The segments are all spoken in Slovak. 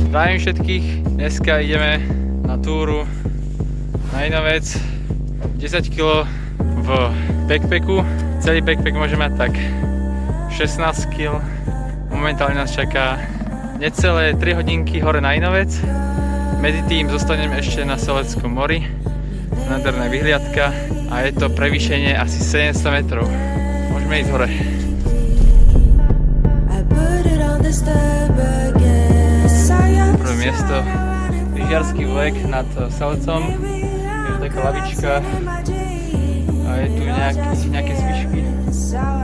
Zdravím všetkých, dneska ideme na túru na Inovec, 10 kg v backpacku, celý backpack môže mať tak 16 kg, momentálne nás čaká necelé 3 hodinky hore na Inovec, medzi tým zostaneme ešte na Seleckom mori, nádherná vyhliadka a je to prevýšenie asi 700 metrov, môžeme ísť hore. Prvé miesto, lyžiarsky vlek nad Selecom, je tu taká lavička a je tu nejaké svičky,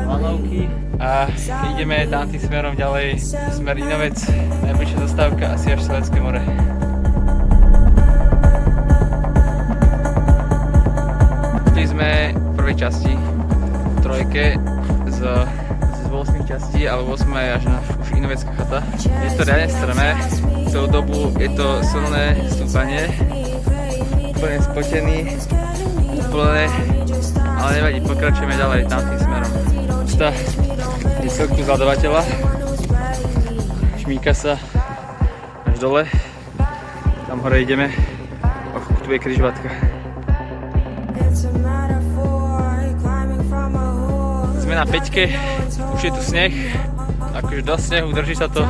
lanovky a keď ideme tam tým smerom ďalej, smer Inovec, najbližšia zastávka asi až Selecké more. Tu sme v prvej časti, v trojke z 8 častí, ale 8 je až na už Inovecká chata. Je to reálne strmé, celú dobu je to silné stúpanie, úplne spotený, úplne, ale nevadí, pokračujeme ďalej tam tým smerom. Tá výsledku zľadovateľa, šmíka sa až dole, tam hore ideme, tu je križovatka. Sme na 5-ke, už je tu sneh, akože dosť snehu, drží sa to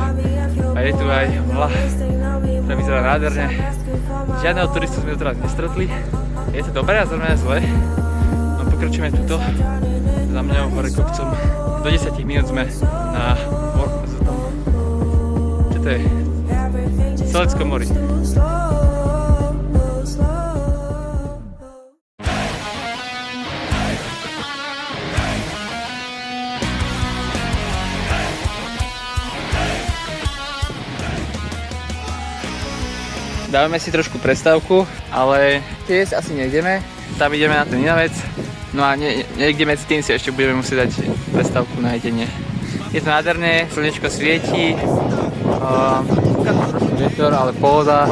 a je tu aj mla, ktorá vyzerá nádherne. Žiadneho turistu sme teraz nestretli, je to dobré a zároveň zle. No pokračujeme tuto, za mňou hore kopcom, do 10 minút sme na tom, čo to je? Seleckom mori. Dávame si trošku prestávku, ale jesť asi nejdeme, tam ideme na ten Inovec, no a niekde medzi tým si ešte budeme musieť dať prestávku na jedenie. Je to nádherné, slnečko svieti, trošku vietor, ale pohoda,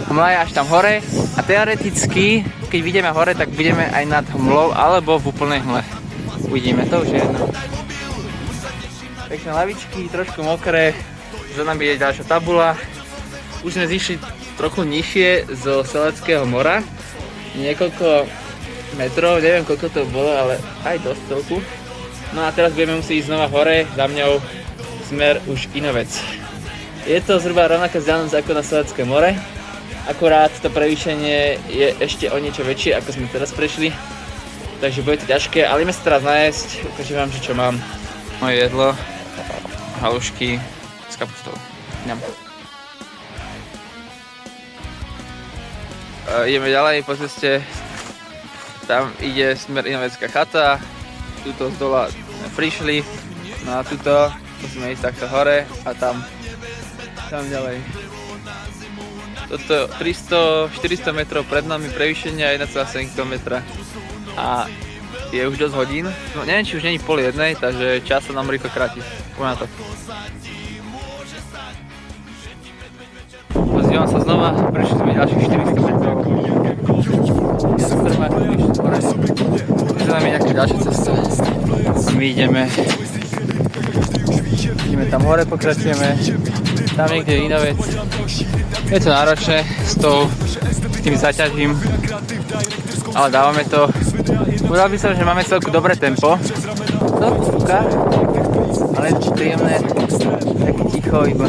hmla je až tam hore a teoreticky, keď vidíme hore, tak budeme aj nad hmlou alebo v úplnej hmle. Uvidíme, to už je jedno. Pekné lavičky, trošku mokré, za nami je ďalšia tabula, už sme zišli trochu nižšie zo Seleckého mora, niekoľko metrov, neviem koľko to bolo, ale aj dosť toľku. No a teraz budeme musieť ísť znova hore, za mňou smer už Inovec. Je to zhruba rovnaká vzdialenosť ako na Selecké more, akurát to prevýšenie je ešte o niečo väčšie, ako sme teraz prešli, takže bude to ťažké, ale ideme sa teraz najesť, ukážem vám, čo mám. Moje jedlo, halušky s kapustou. Ňam. Ideme ďalej po ceste, tam ide smer Inovecká chata, tuto z dola sme prišli, no a tuto musíme ísť takto hore a tam ďalej. Toto 300-400 metrov pred nami prevýšenia 1,7 km a je už dosť hodín, no neviem či už není 12:30, takže čas sa nám rýchlo kráti, poďme na to. Pozývam sa znova, prešli sme ďalších 400 metrov. Už nám je nejaká ďalšia cesta. My ideme tam hore, pokračujeme. Tam niekde je Inovec. Je to náročné s tým zaťažím, ale dávame to. Povedal by som, že máme celku dobré tempo. Celku stúka, ale je príjemné, také ticho iba.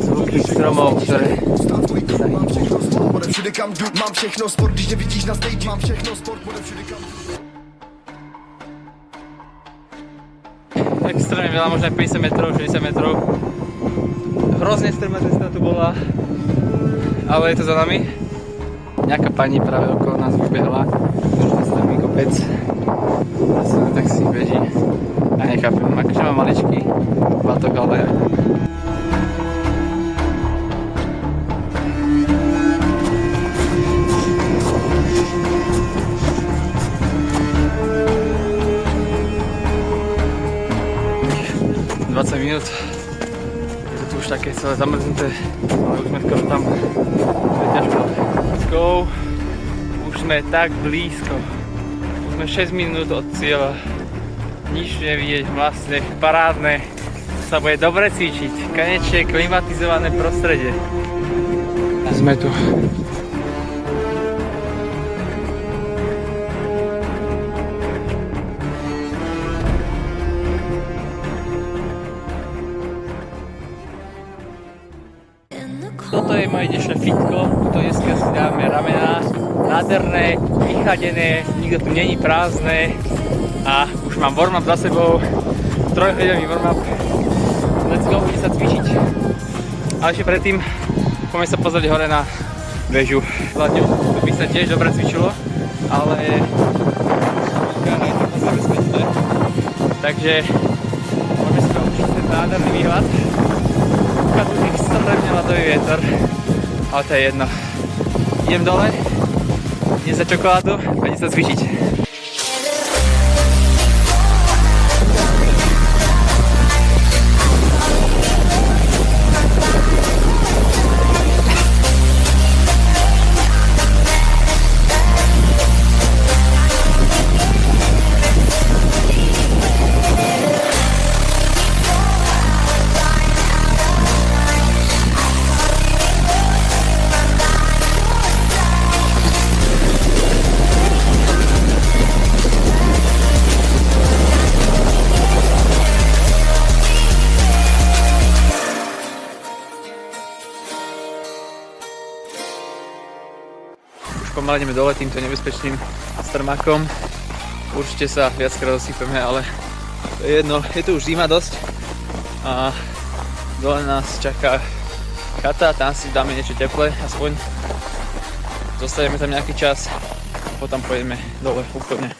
Zvuky stromov, ktoré sa hýbu. Všude kam jdu, mám všechno sport, když tě vidíš na stage, mám všechno sport, bude všude kam jdu. Extrémne veľa, možno 50 metrov, 60 metrov. Hrozne strmá cesta tu bola, ale je to za nami. Nejaká pani práve okolo nás vybehla, strmý kopec. Tak si beží a nechápem, akože mám maličký batok, ale aj. Minút. Je to tu už také celé zamrznuté, ale už sme skoro tam. To je ťažko. Let's go. Už sme tak blízko. Už sme 6 minút od cieľa. Nič nevidieť, vlastne parádne. sa bude dobre cvičiť. Konečne klimatizované prostredie. Sme tu. Toto je moje dnešné fitko, tuto dneska si dáme ramená, nádherné, vychadené, nikto tu není prázdne a už mám warm-up za sebou, 3-hodinový warm-up, let's go, ide sa cvičiť. Ale ešte predtým poďme sa pozrieť hore na väžu. Hľadne, tu by sa tiež dobre cvičilo, ale je to zabezpečné. Takže poďme si to určiť ten nádherný výhľad. Tu extrémne ľadový vietor, ale to je jedno. Idem dole, idem za čokoládu a idem sa cvičiť. Pomaly ideme dole týmto nebezpečným strmakom. Určite sa viackrát dosypeme, ale to je jedno. Je tu už zima dosť a dole nás čaká chata, tam si dáme niečo teplé, aspoň zostaneme tam nejaký čas a potom pôjdeme dole úplne.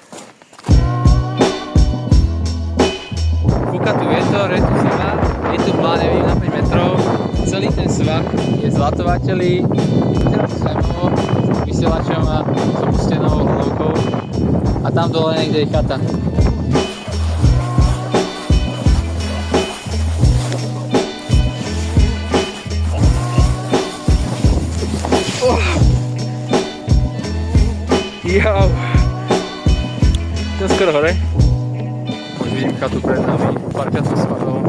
Fúka tu vietor, je tu zima, je tu plán, neviem, na 5 metrov. Celý ten svah je zlatovateľý, vyzerá to zaujímavo, s vysielačom a s opustenou hlavkou a tam dole niekde je chata. Jau! Som skoro hore. Už vidím chatu pred nami, párkrát som spadol,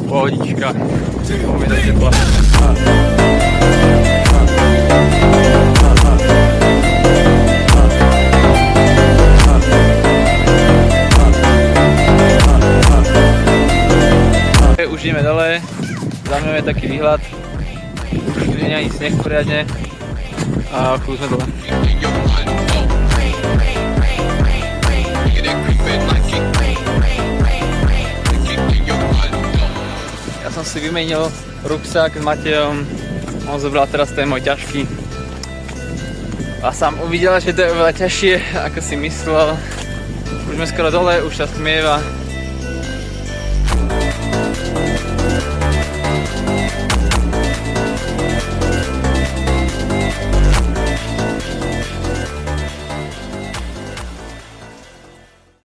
pohodička, poďme do tepla. Už ideme dole, za mňou je taký výhľad, už tu nie je ani sneh poriadne a chvíľu sme dole. Ja som si vymenil ruksak s Matejom, on zobral teraz ten môj ťažký a sám uvidel, že to je oveľa ťažšie ako si myslel. Už sme skoro dole, už sa stmieva.